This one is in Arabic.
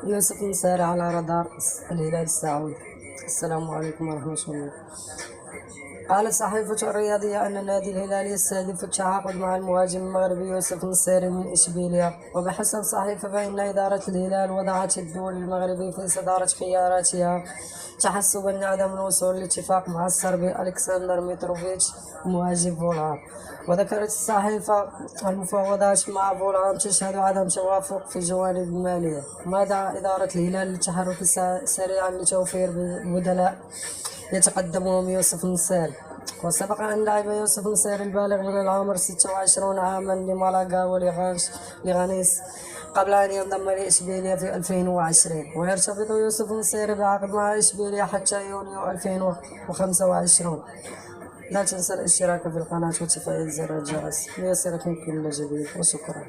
يوسف نساري على رادار الهلال السعودي. السلام عليكم ورحمة الله. قالت الصحيفة الرياضية أن النادي الهلالي يستهدف التعاقد مع المهاجم المغربي يوسف نصيري من إشبيلية. وبحسب الصحيفة فإن إدارة الهلال وضعت الدول المغربي في صدارة خياراتها تحسبا لعدم الوصول لاتفاق مع الصربي ألكسندر متروفيتش مهاجم فولهام. وذكرت الصحيفة المفاوضات مع فولهام تشهد عدم توافق في الجوانب المالية، ما دعا إدارة الهلال للتحرك سريعا لتوفير بدلاء يتقدمهم يوسف نصيري. وسبق أن لعب يوسف نصيري البالغ من العمر 26 عاما لمالاغا ولغانيس قبل أن ينضم لإشبيلية في 2020، ويرتبط يوسف نصيري بعقد مع إشبيلية حتى يونيو 2025. لا تنسى الاشتراك في القناة وتفعيل زر الجرس ليصلكم كل جديد، وشكرا.